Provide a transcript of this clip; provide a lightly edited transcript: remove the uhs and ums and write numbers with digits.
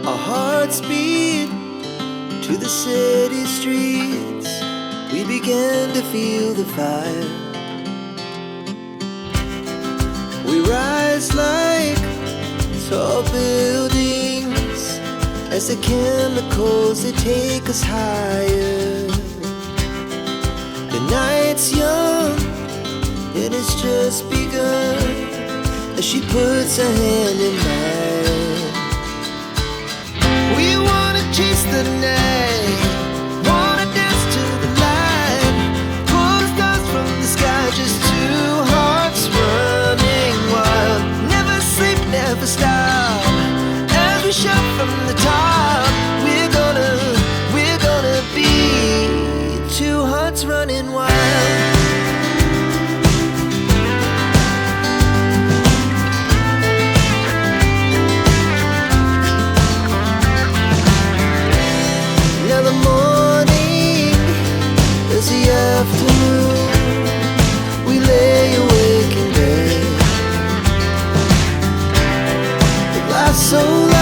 Our hearts beat to the city streets. We began to feel the fire. We rise like tall buildings as the chemicals, they take us higher. The night's young, it has just begun, as she puts her hand in mine. We wanna chase the night, wanna dance to the light, pull the stars from the sky, just two hearts running wild. Never sleep, never stop, as we shout from the top. We're gonna be two hearts running wild. Now the morning is the afternoon. We lay awake in bed. It lasts so long.